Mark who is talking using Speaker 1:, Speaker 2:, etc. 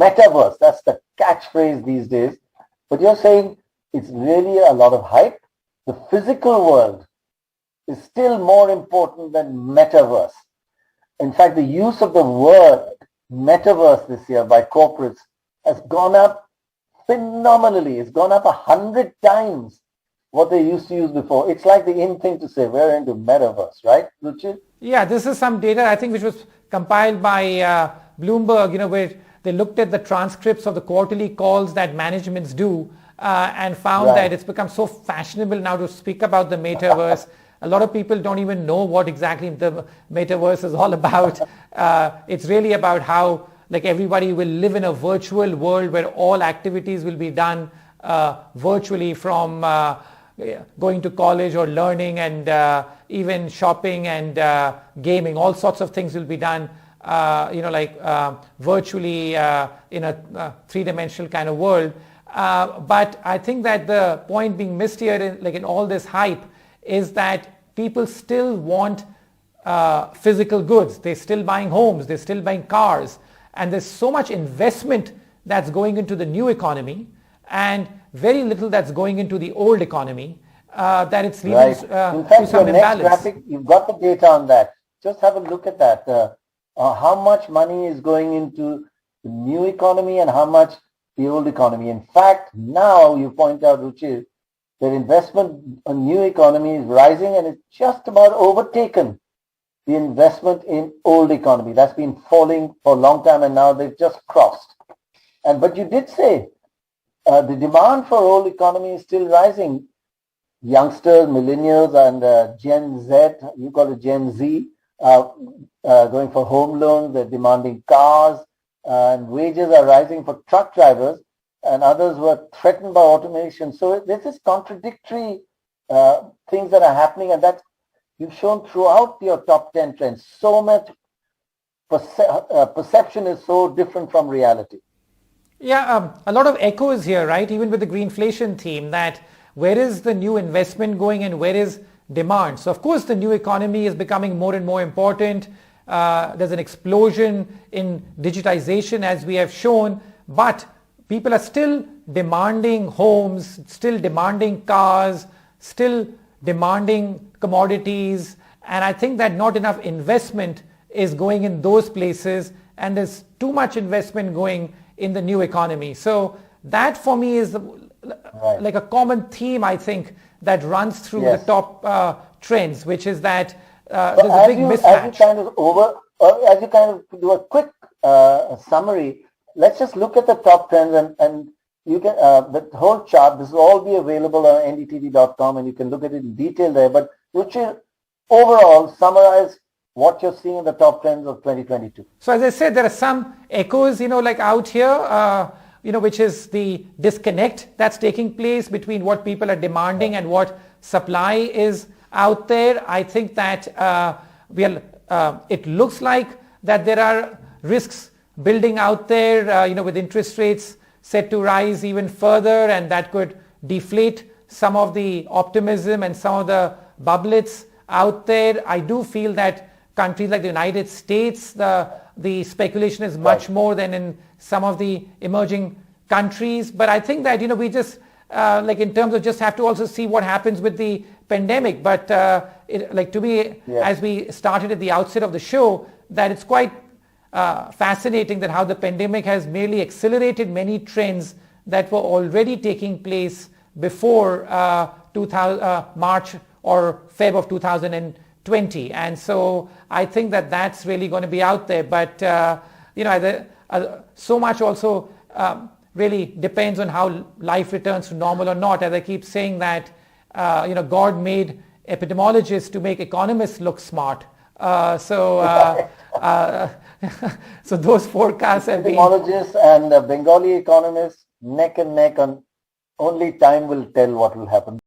Speaker 1: Metaverse. That's the catchphrase these days. But you're saying it's really a lot of hype. The physical world is still more important than Metaverse. In fact, the use of the word Metaverse this year by corporates has gone up phenomenally. It's gone up 100 times what they used to use before. It's like the in thing to say, we're into Metaverse, right, Ruchir?
Speaker 2: Yeah, this is some data, I think, which was compiled by Bloomberg, where they looked at the transcripts of the quarterly calls that managements do and found that it's become so fashionable now to speak about the Metaverse. A lot of people don't even know what exactly the Metaverse is all about. It's really about how everybody will live in a virtual world where all activities will be done virtually, from going to college or learning and even shopping and gaming. All sorts of things will be done virtually in a three-dimensional kind of world. But I think that the point being missed here in all this hype is that people still want physical goods. They're still buying homes. They're still buying cars. And there's so much investment that's going into the new economy and very little that's going into the old economy that it's leading to some imbalance.
Speaker 1: Graphic, you've got the data on that. Just have a look at that. How much money is going into the new economy and how much the old economy. In fact, now you point out, Ruchir, that investment in new economy is rising and it's just about overtaken the investment in old economy. That's been falling for a long time and now they've just crossed. But you did say the demand for old economy is still rising. Youngsters, millennials and Gen Z, you call it Gen Z, going for home loans, they're demanding cars, and wages are rising for truck drivers, and others were threatened by automation. So this is contradictory things that are happening, and that you've shown throughout your top 10 trends. So much perception is so different from reality.
Speaker 2: Yeah, a lot of echoes here, right? Even with the Greenflation theme, that where is the new investment going and where is demand? So of course the new economy is becoming more and more important. There's an explosion in digitization, as we have shown, but people are still demanding homes, still demanding cars, still demanding commodities, and I think that not enough investment is going in those places, and there's too much investment going in the new economy. So that for me is like a common theme, I think, that runs through the top trends, which is that there's a big mismatch.
Speaker 1: As you kind of do a quick summary, let's just look at the top trends, and you can the whole chart. This will all be available on ndtv.com, and you can look at it in detail there. But Ruchir, overall, summarize what you're seeing in the top trends of 2022.
Speaker 2: So as I said, there are some echoes, out here, which is the disconnect that's taking place between what people are demanding and what supply is out there. I think that it looks like that there are risks building out there, with interest rates set to rise even further, and that could deflate some of the optimism and some of the bubblets out there. I do feel that countries like the United States, the speculation is much more than in some of the emerging countries. But I think that, we just, in terms of just have to also see what happens with the pandemic. But to me, as we started at the outset of the show, that it's quite fascinating that how the pandemic has merely accelerated many trends that were already taking place before March or Feb of 2020. And so I think that that's really going to be out there. But, so much also really depends on how life returns to normal or not. As I keep saying that, God made epidemiologists to make economists look smart. So those forecasts have been...
Speaker 1: Epidemiologists and Bengali economists neck and neck, on only time will tell what will happen.